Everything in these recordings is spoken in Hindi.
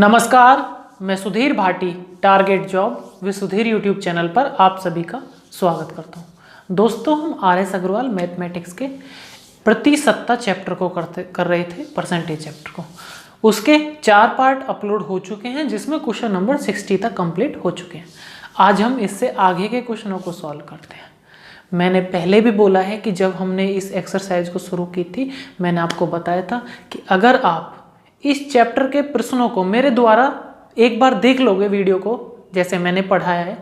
नमस्कार, मैं Sudhir Bhati target job with Sudhir YouTube channel पर आप सभी का स्वागत करता हूं। दोस्तों, हम आर.एस. अग्रवाल मैथमेटिक्स के प्रतिशतता चैप्टर को कर रहे थे, परसेंटेज चैप्टर को। उसके 4 पार्ट अपलोड हो चुके हैं, जिसमें क्वेश्चन नंबर 60 तक कंप्लीट हो चुके हैं। आज हम इससे आगे के क्वेश्चनों को सॉल्व करते हैं। मैंने पहले भी बोला है कि जब हमने इस एक्सरसाइज को शुरू की थी, मैंने आपको बताया था कि अगर आप इस चैप्टर के प्रश्नों को मेरे द्वारा एक बार देख लोगे वीडियो को, जैसे मैंने पढ़ाया है,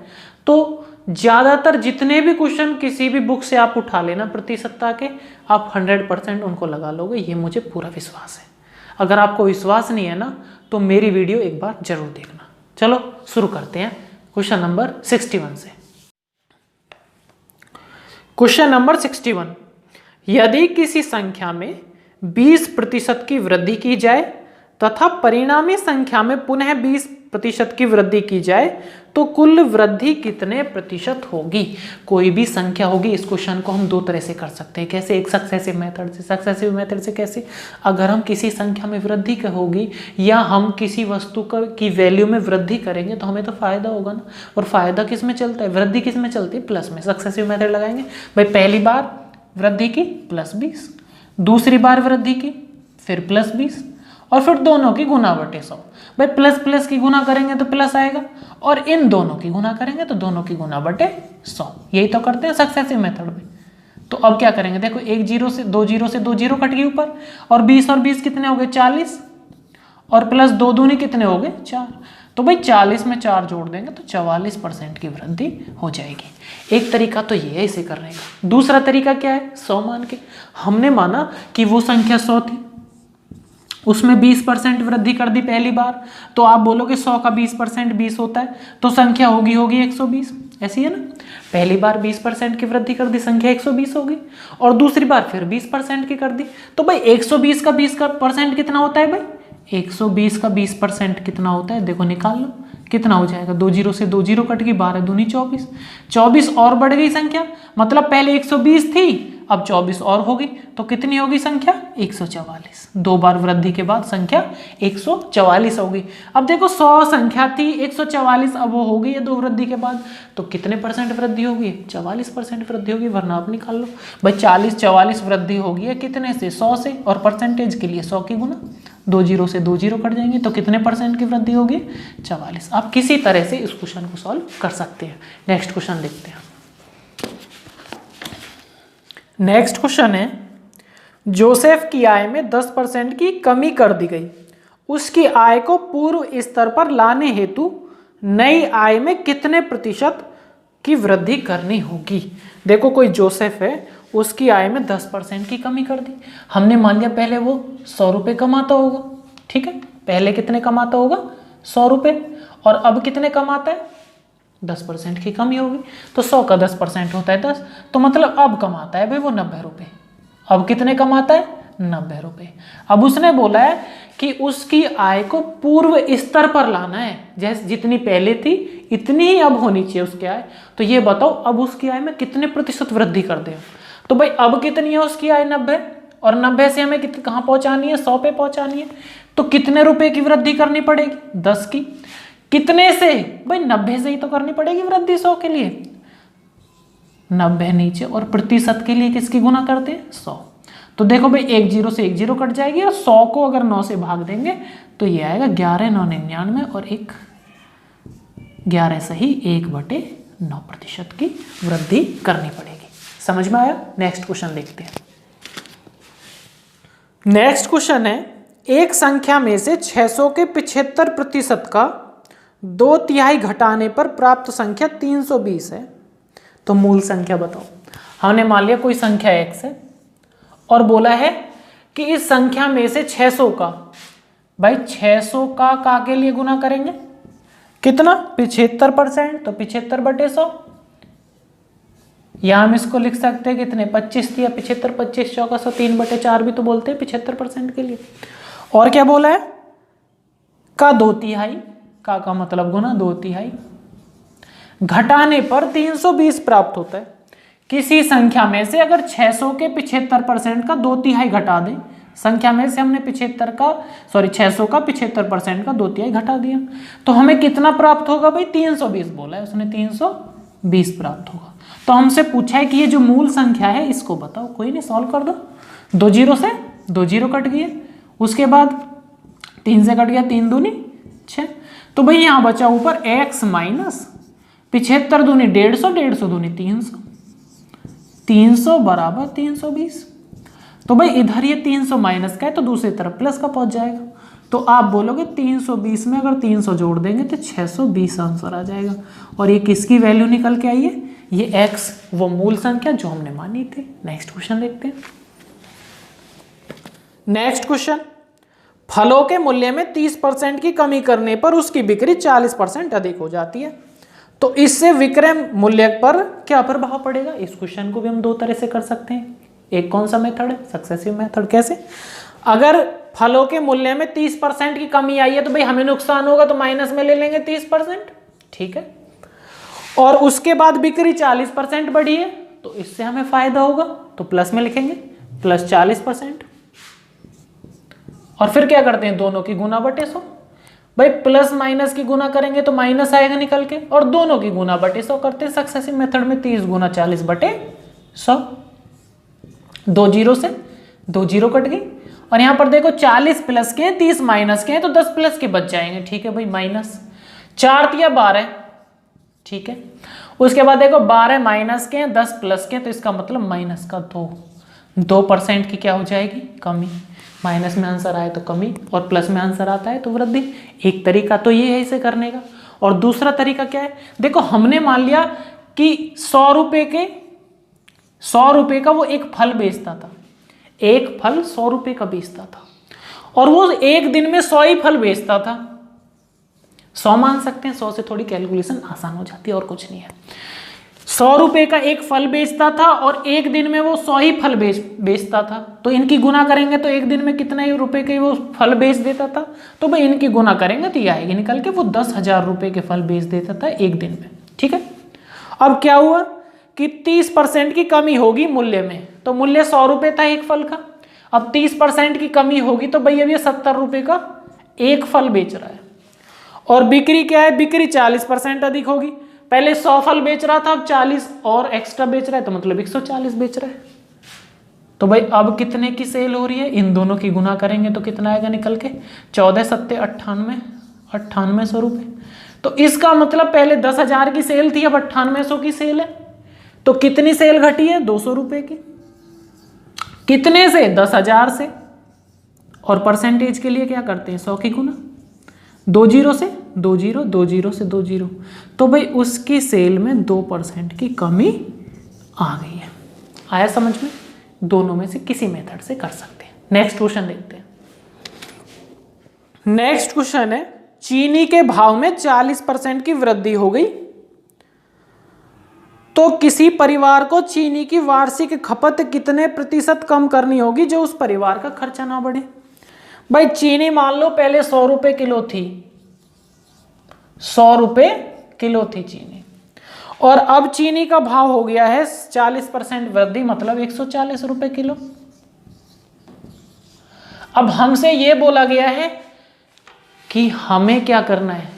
तो ज़्यादातर जितने भी क्वेश्चन किसी भी बुक से आप उठा लेना प्रतिशतता के, आप 100% उनको लगा लोगे, ये मुझे पूरा विश्वास है। अगर आपको विश्वास नहीं है ना, तो मेरी वीडियो एक बार जरूर देखना। चलो शुरू करते हैं क्वेश्चन नंबर 61 से। क्वेश्चन नंबर 61, यदि किसी संख्या में 20% की वृद्धि की जाए तथा परिणामी संख्या में पुनः 20% की वृद्धि की जाए तो कुल वृद्धि कितने प्रतिशत होगी। कोई भी संख्या होगी, इस क्वेश्चन को हम दो तरह से कर सकते हैं। कैसे? एक सक्सेसिव मेथड से। सक्सेसिव मेथड से कैसे? अगर हम किसी संख्या में वृद्धि होगी या हम किसी वस्तु की वैल्यू में वृद्धि करेंगे तो हमें तो फायदा होगा ना, और फायदा किस में चलता है? वृद्धि किस में चलती है? प्लस में। सक्सेसिव मेथड लगाएंगे भाई, पहली बार वृद्धि की +20, दूसरी बार वृद्धि की फिर +20, और फिर दोनों की गुना बटे 100। भाई प्लस प्लस की गुना करेंगे तो प्लस आएगा, और इन दोनों की गुना करेंगे तो दोनों की गुना बटे 100। यही तो करते हैं सक्सेसिव मेथड में। तो अब क्या करेंगे? देखो, एक जीरो से दो जीरो कट गई ऊपर, और 20 कितने हो गए? 40, और प्लस 2 दूनी कितने हो गए? 4। तो भाई 40 में 4 जोड़ देंगे तो 44% की वृद्धि हो जाएगी। एक तरीका तो ये है इसे करने का। दूसरा तरीका क्या है? 100 मान के हमने माना कि वो संख्या 100 थी, उसमें 20% वृद्धि कर दी पहली बार, तो आप बोलोगे 100 का 20% 20 होता है, तो संख्या होगी 120। ऐसी है ना? पहली बार 20% की वृद्धि कर दी, संख्या 120 होगी, और दूसरी बार फिर 20% की कर दी। तो भाई 120 का 20% कितना होता है? भाई 120 का 20% कितना होता है? देखो निकाल लो, कितना हो जाएगा? 2 जीरो से 2 जीरो कट गई, 12 दूनी 24, 24 और बढ़ गई संख्या, मतलब पहले 120 थी, अब 24 और होगी, तो कितनी होगी संख्या? 144। 2 बार वृद्धि के बाद संख्या 144 होगी। अब देखो 100 संख्या थी, 144 अब वो होगी है 2 वृद्धि के बाद, तो कितने % वृद्धि होगी? 44% वृद्धि होगी, वरना आप निकाल लो भाई। 44 वृद्धि होगी है कितने से? 100 से, और परसेंटेज के लिए 100 की गुना, 2 जीरो से 2 जीरो कट जाएंगे, तो कितने % की वृद्धि होगी? 44। आप किसी तरह से इस क्वेश्चन को सॉल्व कर सकते हैं। नेक्स्ट क्वेश्चन देखते हैं। नेक्स्ट क्वेश्चन है, जोसेफ की आय में 10% की कमी कर दी गई। उसकी आय को पूर्व स्तर पर लाने हेतु नई आय में कितने % की वृद्धि करनी होगी। देखो, कोई जोसेफ है, उसकी आय में 10% की कमी कर दी। हमने मान लिया पहले वो 100 रुपये कमाता होगा, ठीक है? पहले कितने कमाता होगा? 100 रुपये, और अब कितने कमाता है? 10% की कमी होगी, तो 100 का 10% होता है 10, तो मतलब अब कमाता है भाई वो 90 रुपये। अब कितने कमाता है? 90 रुपये। अब उसने बोला है कि उसकी आय को पूर्व स्तर पर लाना है, जैसे जितनी पहले थी इतनी ही अब होनी चाहिए उसकी आय। तो ये बताओ अब उसकी आय में कितने % वृद्धि कर दें। तो भाई अब कितनी है उसकी आय? 90, और 90 से हमें कहाँ पहुँचानी है? 100 पे पहुँचानी है, तो कितने रुपए की वृद्धि करनी पड़ेगी? 10 की। कितने से? भाई 90 से ही तो करनी पड़ेगी वृद्धि 100 के लिए। 90 नीचे, और प्रतिशत के लिए किसकी गुना करते हैं? 100। तो देखो भाई, 1 जीरो से 1 जीरो कट जाएगी, और 100 को अगर 9 से भाग देंगे तो ये आएगा 11 9 99, और 11 सही 1/9% की वृद्धि करनी पड़ेगी। समझ में आया? नेक्स्ट क्वेश्चन देखते हैं। नेक्स्ट क्वेश्चन है, एक संख्या में से 600 के 75% का 2/3 घटाने पर प्राप्त संख्या 320 है, तो मूल संख्या बताओ। हमने मान लिया कोई संख्या x है, और बोला है कि इस संख्या में से 600 का, भाई 600 का के लिए गुना करेंगे कितना? 75%, तो 75/100। या हम इसको लिख सकते हैं कितने? 25 थी, या 75, 25 चौका 100, 3/4 भी तो बोलते हैं 75% के लिए। और क्या बोला है? का 2/3, का मतलब गुना 2/3 घटाने पर 320 प्राप्त होता है। किसी संख्या में से अगर 600 के 75% का 2/3 घटा दें, संख्या में से हमने 600 का 75% का 2/3 घटा दिया, तो हमें कितना प्राप्त होगा भाई? 320 बोला है उसने, 320 प्राप्त होगा। तो हमसे पूछा है कि ये जो मूल संख्या है इसको बताओ। कोई नहीं, सॉल्व कर दो। 2 जीरो से 2 जीरो कट गए, उसके बाद 3 से कट गया, 3 दूनी 6। तो भाई यहाँ बचा ऊपर x माइनस 75 दूनी 150, 150 दूनी 300, 300 बराबर 320। तो भाई इधर ये 300 माइनस का है तो दूसरी तरफ प्लस का पहुंच जाएगा। तो आप बोलोगे 320 में अगर 300 जोड़ देंगे तो 620 आंसर आ जाएगा। और ये किसकी वैल्यू निकल के आई है? ये x, वो मूल संख्या जो हमने मानी थी। नेक्स्ट क्वेश्चन देखते हैं। नेक्स्ट क्वेश्चन, फलों के मूल्य में 30% की कमी करने पर उसकी बिक्री 40% अधिक हो जाती है, तो इससे विक्रय मूल्य पर क्या प्रभाव पड़ेगा? इस क्वेश्चन को भी हम दो तरह से कर सकते हैं। एक कौन सा मेथड है? Successive method. कैसे? अगर फलों के मूल्य में 30% की कमी आई है तो भाई हमें नुकसान होगा तो माइनस में ले लेंगे 30%, ठीक है। और उसके बाद बिक्री 40% बढ़ी है तो इससे हमें फायदा होगा तो प्लस में लिखेंगे, प्लस 40%। और फिर क्या करते हैं? दोनों की गुना बटे 100। भाई प्लस माइनस की गुना करेंगे तो माइनस आएगा निकल के, और दोनों की गुना बटे 100 करते हैं सक्सेसिव मेथड में। 30 गुना 40 बटे 100। 2 जीरो से 2 जीरो कट गई, और यहां पर देखो 40 प्लस के हैं, 30 माइनस के हैं, तो 10 प्लस के बच जाएंगे, ठीक है भाई। माइनस 4 तिया 12, ठीक है। उसके बाद देखो 12 माइनस के हैं, 10 प्लस के हैं, तो इसका मतलब माइनस का 2% की क्या हो जाएगी? कमी। माइनस में आंसर आए तो कमी, और प्लस में आंसर आता है तो वृद्धि। एक तरीका तो ये है इसे करने का। और दूसरा तरीका क्या है? देखो हमने मान लिया कि 100 रुपए का वो एक फल बेचता था, एक फल 100 रुपए का बेचता था, और वो एक दिन में 100 ही फल बेचता था। 100 मान सकते हैं, 100 से थोड़ी कैलकुलेशन आसान हो जाती है, और कुछ नहीं है। 100 रुपए का एक फल बेचता था और एक दिन में वो 100 ही फल बेचता था, तो इनकी गुना करेंगे तो एक दिन में कितने रुपए के वो फल बेच देता था? तो भाई इनकी गुना करेंगे तो ये आएगी निकल के, वो 10,000 रुपए के फल बेच देता था एक दिन में, ठीक है। अब क्या हुआ कि 30% की कमी होगी मूल्य में, तो मूल्य 100 रुपए था एक फल का। अब 30% की कमी होगी तो भाई अब ये 70 रुपए का एक फल बेच रहा है। और बिक्री क्या है? बिक्री 40% अधिक होगी। पहले 100 फल बेच रहा था, अब 40 और एक्स्ट्रा बेच रहा है, तो मतलब 140 बेच रहा है। तो भाई अब कितने की सेल हो रही है? इन दोनों की गुना करेंगे तो कितना आएगा निकल के? 14 सत्ते 98 रुपए। तो इसका मतलब पहले 10,000 की सेल थी, अब 9800 की सेल है, तो कितनी सेल घटी है? 200 रुपए की। कितने से? 10,000 से। और परसेंटेज के लिए क्या करते हैं? 100 की गुना। 2 जीरो से 2 जीरो, 2 जीरो से 2 जीरो, तो भाई उसकी सेल में 2% की कमी आ गई है। आया समझ में? दोनों में से किसी मेथड से कर सकते हैं। नेक्स्ट क्वेश्चन देखते हैं। नेक्स्ट क्वेश्चन है, चीनी के भाव में 40% की वृद्धि हो गई, तो किसी परिवार को चीनी की वार्षिक खपत कितने प्रतिशत कम करनी होगी जो उस परिवार का खर्चा ना बढ़े? भाई चीनी मान लो पहले 100 रुपए किलो थी, 100 रुपए किलो थी चीनी, और अब चीनी का भाव हो गया है 40% वृद्धि, मतलब 140 रुपए किलो। अब हमसे यह बोला गया है कि हमें क्या करना है?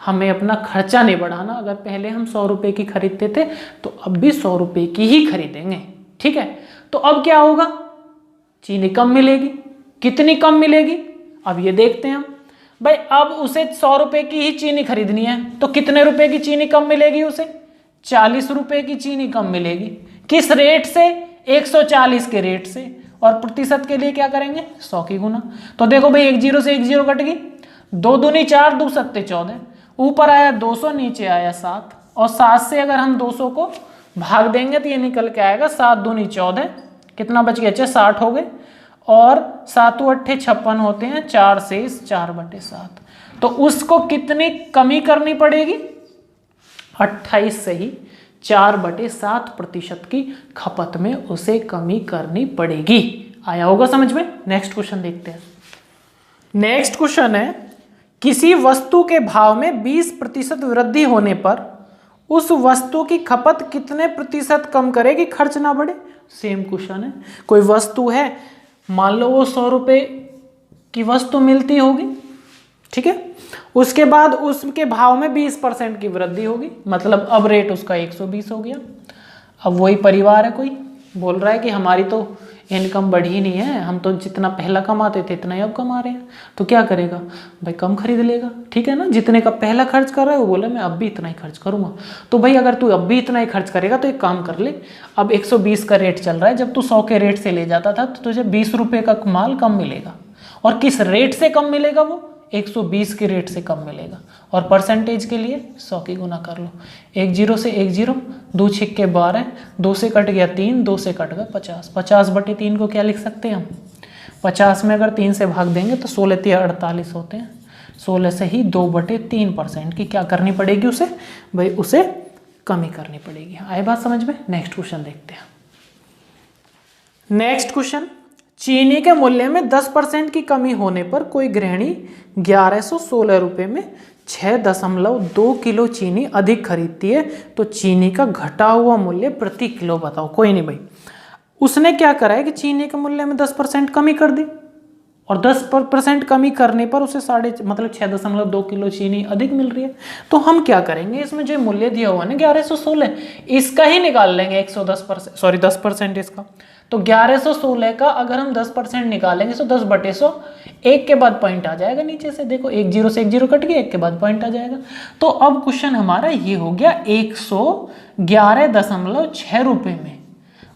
हमें अपना खर्चा नहीं बढ़ाना। अगर पहले हम 100 रुपए की खरीदते थे तो अब भी 100 रुपए की ही खरीदेंगे, ठीक है। तो अब क्या होगा? चीनी कम मिलेगी। कितनी कम मिलेगी? अब ये देखते हैं हम। भाई अब उसे 100 रुपए की ही चीनी खरीदनी है, तो कितने रुपए की चीनी कम मिलेगी उसे? 40 रुपए की चीनी कम मिलेगी। किस रेट से? 140 के रेट से। और प्रतिशत के लिए क्या करेंगे? 100 की गुना। तो देखो भाई 1 जीरो से 1 जीरो कट गई, 2 दूनी 4, 2 सत्ते 14, ऊपर आया 200, नीचे आया 7, और 7 से अगर हम 200 को भाग देंगे तो ये निकल के आएगा 7 दूनी 14, कितना बच गया? 60 हो गए, और 7 अट्ठे 56 होते हैं, 4 से 4/7। तो उसको कितनी कमी करनी पड़ेगी? 28 से ही 4/7% की खपत में उसे कमी करनी पड़ेगी। आया होगा समझ में? नेक्स्ट क्वेश्चन देखते हैं। नेक्स्ट क्वेश्चन है, किसी वस्तु के भाव में 20% वृद्धि होने पर उस वस्तु की खपत कितने प्रतिशत कम करेगी खर्च ना बढ़े? सेम क्वेश्चन है। कोई वस्तु है, मान लो वो 100 रुपये की वस्तु मिलती होगी, ठीक है, उसके बाद उसके भाव में 20% की वृद्धि होगी, मतलब अब रेट उसका 120 हो गया। अब वही परिवार है, कोई बोल रहा है कि हमारी तो इनकम बढ़ी नहीं है, हम तो जितना पहला कमाते थे इतना ही अब कमा रहे हैं, तो क्या करेगा भाई, कम खरीद लेगा, ठीक है ना। जितने का पहला खर्च कर रहा है वो बोला मैं अब भी इतना ही खर्च करूंगा। तो भाई अगर तू अब भी इतना ही खर्च करेगा तो एक काम कर ले, अब 120 का रेट चल रहा है, जब तू 100 के रेट से ले जाता था तो तुझे 20 रुपये का माल कम मिलेगा। और किस रेट से कम मिलेगा, वो 120 के रेट से कम मिलेगा। और परसेंटेज के लिए 100 की गुना कर लो, 1 0 से 1 0, 2 छिक्के 12, 2 से कट गया 3, 2 से कट गया 50, 50/3 को क्या लिख सकते हैं हम, 50 में अगर 3 से भाग देंगे तो 16 3 48 होते हैं, 16 से ही 2/3% की क्या करनी पड़ेगी उसे भाई, उसे कमी करनी पड़ेगी। आए बात समझ में। नेक्स्ट क्वेश्चन देखते हैं। नेक्स्ट क्वेश्चन, चीनी के मूल्य में 10% की कमी होने पर कोई गृहिणी 1116 रुपये में 6.2 किलो चीनी अधिक खरीदती है, तो चीनी का घटा हुआ मूल्य प्रति किलो बताओ। कोई नहीं भाई, उसने क्या करा है कि चीनी के मूल्य में 10% कमी कर दी, और 10% कमी करने पर उसे 6.2 किलो चीनी अधिक मिल रही है। तो हम क्या करेंगे, इसमें जो मूल्य दिया हुआ है ना 1116, इसका ही निकाल लेंगे 10% इसका। तो 1116 का अगर हम 10% निकालेंगे तो 10/100, 1 के बाद पॉइंट आ जाएगा नीचे से, देखो 1 0 से 1 0 कट गया, 1 के बाद पॉइंट आ जाएगा। तो अब क्वेश्चन हमारा ये हो गया, 111.6 रुपये में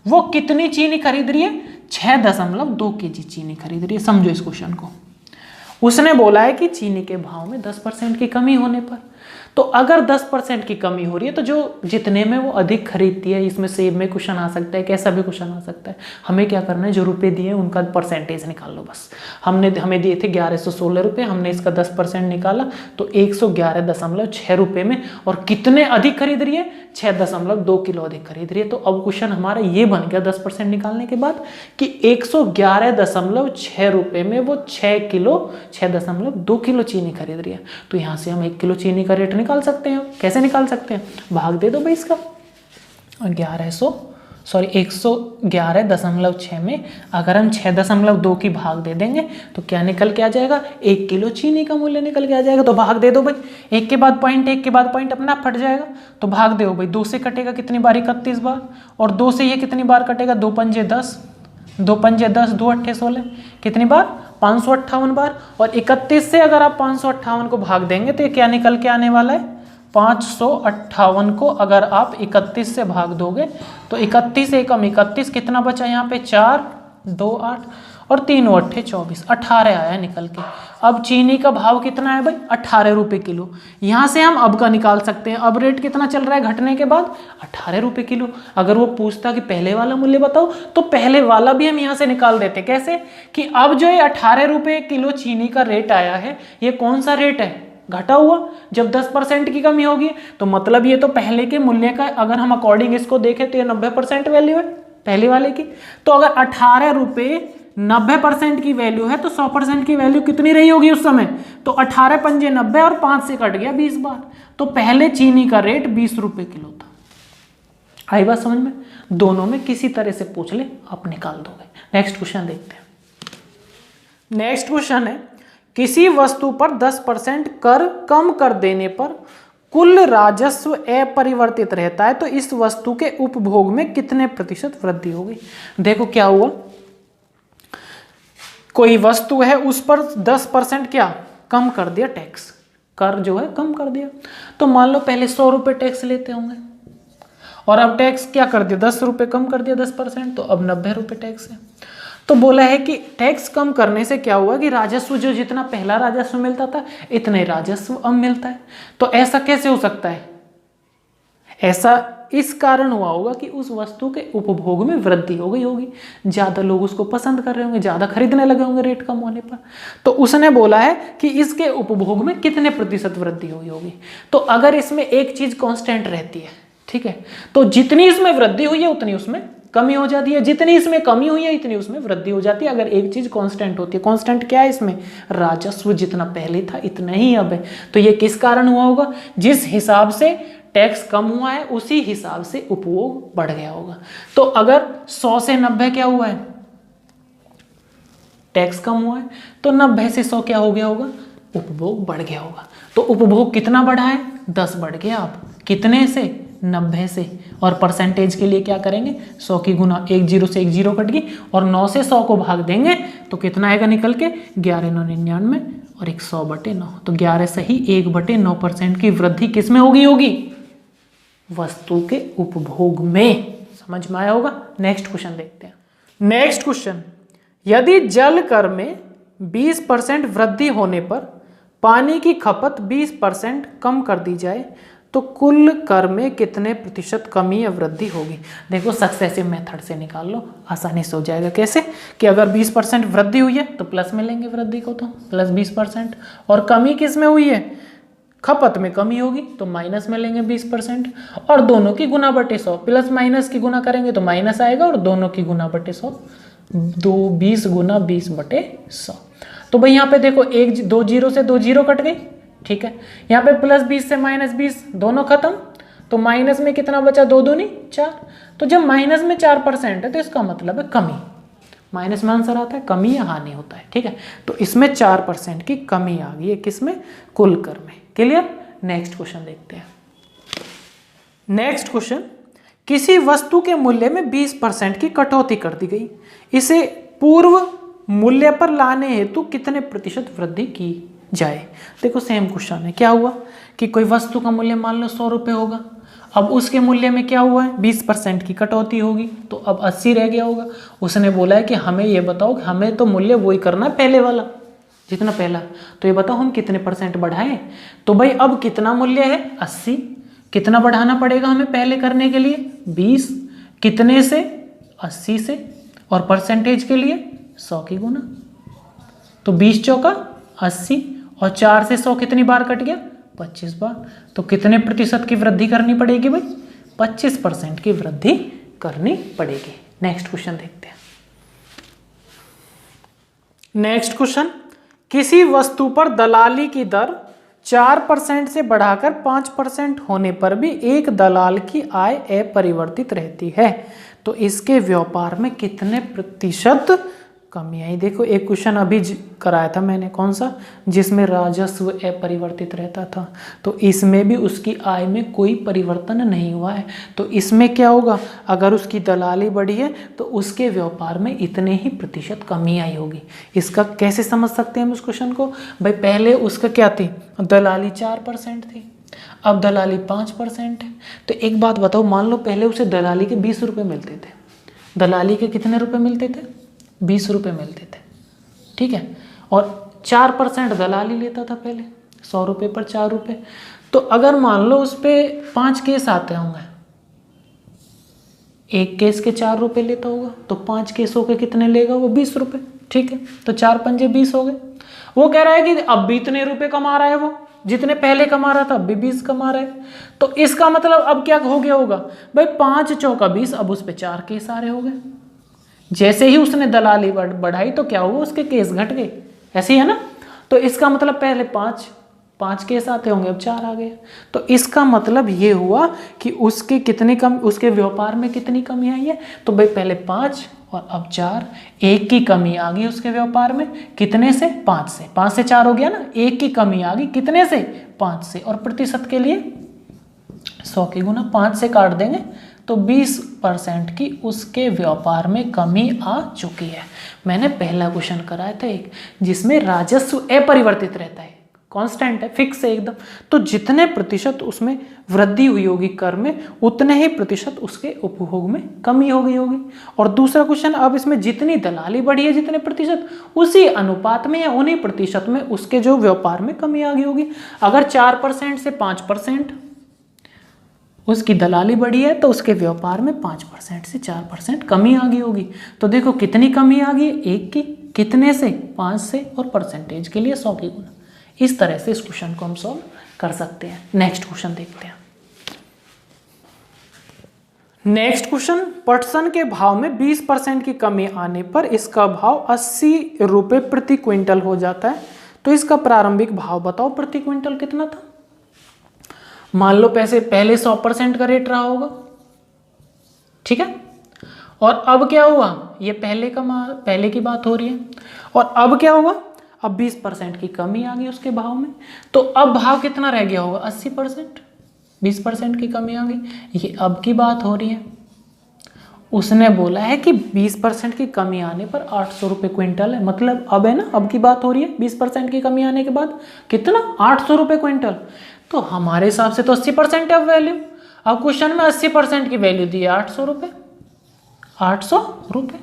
वो कितनी चीनी खरीद रही है, 6.2 kg चीनी खरीद रही है। समझो इस क्वेश्चन को। उसने बोला है कि चीनी के भाव में 10% की कमी होने पर, तो अगर 10% की कमी हो रही है तो जो जितने में वो अधिक खरीदती है, इसमें सेब में क्वेश्चन आ सकता है, कैसा भी क्वेश्चन आ सकता है। हमें क्या करना है, जो रुपए दिए उनका परसेंटेज निकाल लो बस। हमें दिए थे 1116 रुपये, हमने इसका 10% निकाला तो 111.6 रुपये में, और कितने अधिक खरीद रही है, 6.2 किलो अधिक खरीद रही है। तो अब क्वेश्चन हमारा ये बन गया 10% निकालने के बाद कि 111.6 रुपये में वो 6.2 किलो चीनी खरीद रही है। तो यहाँ से हम 1 किलो चीनी का रेट निकाल सकते हैं। कैसे निकाल सकते हैं, भाग दे दो भाई इसका 111.6 में अगर हम 6.2 की भाग दे देंगे तो क्या निकल के आ जाएगा, 1 किलो चीनी का मूल्य निकल के आ जाएगा। तो भाग दे दो भाई, 1 के बाद पॉइंट, 1 के बाद पॉइंट अपना फट जाएगा। तो भाग दो भाई, 2 से कटेगा कितनी बार, 31 बार, और 2 से ये कितनी बार कटेगा, 2 पंजे 10, 2 पंजे 10, 2 अट्ठे 16, कितनी बार, 558 बार। और 31 से अगर आप 558 को भाग देंगे तो ये क्या निकल के आने वाला है, 558 को अगर आप 31 से भाग दोगे तो 31 एकम 31, कितना बचा यहाँ पे, 4 2 8 और 3 अट्ठे 24, 18 आया निकल के। अब चीनी का भाव कितना है भाई, 18 रुपये किलो। यहाँ से हम अब का निकाल सकते हैं, अब रेट कितना चल रहा है घटने के बाद, 18 रुपये किलो। अगर वो पूछता कि पहले वाला मूल्य बताओ तो पहले वाला भी हम यहाँ से निकाल देते। कैसे कि अब जो ये 18 रुपये किलो चीनी का रेट आया है, ये कौन सा रेट है, घटा हुआ। जब 10% की कमी होगी तो मतलब ये तो पहले के मूल्य का, अगर हम अकॉर्डिंग इसको देखें तो ये 90% वैल्यू है पहले वाले की। तो अगर 18 रुपये 90% की वैल्यू है तो 100% की वैल्यू कितनी रही होगी उस समय, तो 18 पंजे 90 और 5 से कट गया 20 बार। तो पहले चीनी का रेट 20 रुपये किलो था। आई बात समझ में। दोनों में किसी तरह से पूछ ले आप निकाल दोगे। नेक्स्ट क्वेश्चन देखते हैं। नेक्स्ट क्वेश्चन है, किसी वस्तु पर 10% कर कम कर देने पर कुल राजस्व अपरिवर्तित रहता है, तो इस वस्तु के उपभोग में कितने प्रतिशत वृद्धि होगी। देखो क्या हुआ, कोई वस्तु है उस पर 10% क्या कम कर दिया, टैक्स, कर जो है कम कर दिया। तो मान लो पहले 100 रुपये टैक्स लेते होंगे और अब टैक्स क्या कर दिया, 10 रुपये कम कर दिया 10%, तो अब 90 रुपये टैक्स है। तो बोला है कि टैक्स कम करने से क्या हुआ कि राजस्व जो जितना पहला राजस्व मिलता था इतने राजस्व अब मिलता है। तो ऐसा कैसे हो सकता है, ऐसा इस कारण हुआ होगा कि उस वस्तु के उपभोग में वृद्धि हो गई होगी, ज़्यादा लोग उसको पसंद कर रहे होंगे, ज़्यादा खरीदने लगे होंगे रेट कम होने पर। तो उसने बोला है कि इसके उपभोग में कितने प्रतिशत वृद्धि हुई होगी। तो अगर इसमें एक चीज़ कांस्टेंट रहती है, ठीक है, तो जितनी इसमें वृद्धि हुई है उतनी उसमें कमी हो जाती है, जितनी इसमें कमी हुई है इतनी उसमें वृद्धि हो जाती है। अगर एक चीज कांस्टेंट होती है, कांस्टेंट क्या है इसमें, राजस्व जितना पहले था इतना ही अब है। तो ये किस कारण हुआ होगा, जिस हिसाब से टैक्स कम हुआ है उसी हिसाब से उपभोग बढ़ गया होगा। तो अगर 100 से 90 क्या हुआ है, टैक्स कम हुआ है, तो 90 से 100 क्या हो गया होगा, उपभोग बढ़ गया होगा। तो उपभोग कितना बढ़ा है, 10 बढ़ गया। आप कितने से, 90 से। और परसेंटेज के लिए क्या करेंगे, 100 की गुना, एक जीरो से एक जीरो कट गई, और 9 से 100 को भाग देंगे तो कितना आएगा निकल के, 11,999 और 100/9। तो 11 सही 1/9% की वृद्धि किस में होगी, वस्तु के उपभोग में। समझ में आया होगा। नेक्स्ट क्वेश्चन देखते हैं। नेक्स्ट क्वेश्चन, यदि जल कर में 20% वृद्धि होने पर पानी की खपत 20% कम कर दी जाए तो कुल कर में कितने प्रतिशत कमी या वृद्धि होगी। देखो सक्सेसिव मेथड से निकाल लो, आसानी से हो जाएगा। कैसे कि अगर 20% वृद्धि हुई है तो प्लस में लेंगे वृद्धि को, तो प्लस 20%, और कमी किस में हुई है, खपत में कमी होगी तो माइनस में लेंगे 20%, और दोनों की गुना बटे 100, प्लस माइनस की गुना करेंगे तो माइनस आएगा, और दोनों की गुना बटे 100, 20 गुना 20/100। तो भाई यहाँ पे देखो एक 2 जीरो से 2 जीरो कट गई, ठीक है। यहाँ पे प्लस 20 से माइनस 20 दोनों खत्म, तो माइनस में कितना बचा, 2 दूनी 4। तो जब माइनस में 4% है तो इसका मतलब है कमी। माइनस में आंसर आता है, कमी या हानि होता है, ठीक है। तो इसमें 4% की कमी आ गई है, किसमें, कुल कर में। क्लियर। नेक्स्ट क्वेश्चन देखते हैं। नेक्स्ट क्वेश्चन, किसी वस्तु के मूल्य में 20% की कटौती कर दी गई, इसे पूर्व मूल्य पर लाने हेतु कितने प्रतिशत वृद्धि की जाए। देखो सेम क्वेश्चन है, क्या हुआ कि कोई वस्तु का मूल्य मान लो 100 रुपये होगा, अब उसके मूल्य में क्या हुआ है, 20% की कटौती होगी, तो अब 80 रह गया होगा। उसने बोला है कि हमें ये बताओ कि हमें तो मूल्य वही करना है पहले वाला, जितना पहला, तो ये बताओ हम कितने % बढ़ाएं। तो भाई अब कितना मूल्य है, 80, कितना बढ़ाना पड़ेगा हमें पहले करने के लिए, 20, कितने से, 80 से, और परसेंटेज के लिए 100 की गुना, तो 20 चौका 80, और 4 से 100 कितनी बार कट गया, 25 बार। तो कितने प्रतिशत की वृद्धि करनी पड़ेगी भाई, 25% की वृद्धि करनी पड़ेगी। नेक्स्ट क्वेश्चन देखते हैं। नेक्स्ट क्वेश्चन, किसी वस्तु पर दलाली की दर 4% से बढ़ाकर 5% होने पर भी एक दलाल की आय अपरिवर्तित रहती है, तो इसके व्यापार में कितने प्रतिशत कमी आई। देखो एक क्वेश्चन अभी कराया था मैंने, कौन सा, जिसमें राजस्व अपरिवर्तित रहता था, तो इसमें भी उसकी आय में कोई परिवर्तन नहीं हुआ है। तो इसमें क्या होगा, अगर उसकी दलाली बढ़ी है तो उसके व्यापार में इतने ही प्रतिशत कमी आई होगी। इसका कैसे समझ सकते हैं हम उस क्वेश्चन को, भाई पहले उसका क्या थी, दलाली 4% थी, अब दलाली 5% है। तो एक बात बताओ, मान लो पहले उसे दलाली के 20 रुपये मिलते थे, दलाली के कितने रुपये मिलते थे, 20 रुपये मिलते थे, ठीक है, और 4% दलाली लेता था पहले, 100 रुपये पर 4 रुपये। तो अगर मान लो उस पर 5 केस आते होंगे, एक केस के 4 रुपये लेता होगा, तो 5 केसों के कितने लेगा वो, 20 रुपये, ठीक है। तो 4 पंजे 20 हो गए। वो कह रहा है कि अब भी इतने रुपये कमा रहा है, वो जितने पहले कमा रहा था अब भी 20 कमा रहा है। तो इसका मतलब अब क्या हो गया होगा भाई, 5 चौका 20, अब उस पर 4 केस आ रहे हो गए। जैसे ही उसने दलाली बढ़ाई तो क्या हुआ, उसके केस घट गए, ऐसे ही है ना। तो इसका मतलब पहले 5 केस आते होंगे, अब 4 आ गए। तो इसका मतलब ये हुआ कि उसके कितनी कम, उसके व्यापार में कितनी कमी आई है, तो भाई पहले 5 और अब 4, 1 की कमी आ गई उसके व्यापार में, कितने से, 5 से, 5 से 4 हो गया ना, 1 की कमी आ गई, कितने से, 5 से, और प्रतिशत के लिए 100 की गुना 5 से काट देंगे तो 20% की उसके व्यापार में कमी आ चुकी है। मैंने पहला क्वेश्चन कराया था एक, जिसमें राजस्व अपरिवर्तित रहता है, कांस्टेंट है, फिक्स है एकदम। तो जितने प्रतिशत उसमें वृद्धि हुई होगी कर में, उतने ही प्रतिशत उसके उपभोग में कमी हो गई होगी। और दूसरा क्वेश्चन, अब इसमें जितनी दलाली बढ़ी है, जितने प्रतिशत, उसी अनुपात में या उन्हीं प्रतिशत में उसके जो व्यापार में कमी आ गई होगी। अगर 4% से 5% उसकी दलाली बढ़ी है तो उसके व्यापार में 5% से 4% कमी आ गई होगी। तो देखो कितनी कमी आ गई, 1 की, कितने से, 5 से, और परसेंटेज के लिए 100 की गुना। इस तरह से इस क्वेश्चन को हम सॉल्व कर सकते हैं। नेक्स्ट क्वेश्चन देखते हैं। नेक्स्ट क्वेश्चन, पटसन के भाव में 20% की कमी आने पर इसका भाव 80 रुपये प्रति क्विंटल हो जाता है, तो इसका प्रारंभिक भाव बताओ प्रति क्विंटल कितना था। मान लो पैसे पहले 100% का रेट रहा होगा, ठीक है, और अब क्या हुआ, ये पहले की बात हो रही है, और अब क्या हुआ, अब 20% की कमी आ गई उसके भाव में, तो अब भाव कितना रह गया होगा, 80%, 20% की कमी आ गई, ये अब की बात हो रही है। उसने बोला है कि 20% की कमी आने पर 800 रुपये क्विंटल है, मतलब अब है ना, अब की बात हो रही है, 20% की कमी आने के बाद कितना, 800 रुपये क्विंटल। तो हमारे हिसाब से तो 80% है वैल्यू। अब क्वेश्चन में 80% की वैल्यू दी है 800 रुपये, 800 रुपये।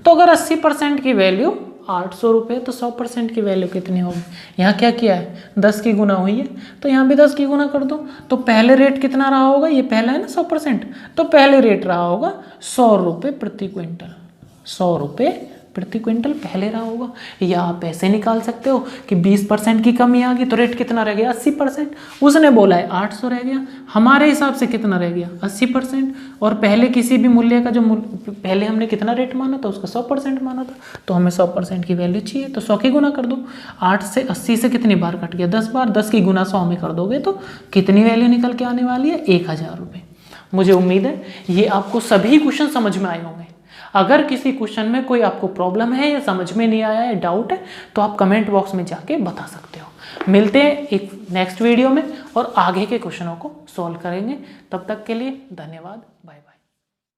तो अगर 80% की वैल्यू 800 रुपये, तो 100% की वैल्यू कितनी होगी, यहाँ क्या किया है, 10 की गुना हुई है, तो यहाँ भी 10 की गुना कर दो। तो पहले रेट कितना रहा होगा, ये पहला है ना 100%, तो पहले रेट रहा होगा 100 रुपये प्रति क्विंटल, 100 रुपये प्रति क्विंटल पहले रहा होगा। या आप ऐसे निकाल सकते हो कि 20% की कमी आ गई तो रेट कितना रह गया, 80%। उसने बोला है 800 रह गया, हमारे हिसाब से कितना रह गया, 80%। और पहले किसी भी मूल्य का जो पहले हमने कितना रेट माना था, उसका 100% माना था, तो हमें 100% की वैल्यू चाहिए, तो 100 की गुना कर दो। 8 से 80 से कितनी बार कट गया, 10 बार, 10 की गुना 100 में कर दोगे तो कितनी वैल्यू निकल के आने वाली है, 1000 रुपये। मुझे उम्मीद है ये आपको सभी क्वेश्चन समझ में आए होंगे। अगर किसी क्वेश्चन में कोई आपको प्रॉब्लम है या समझ में नहीं आया है, डाउट है, तो आप कमेंट बॉक्स में जाके बता सकते हो। मिलते हैं एक नेक्स्ट वीडियो में और आगे के क्वेश्चनों को सॉल्व करेंगे। तब तक के लिए धन्यवाद, बाय बाय।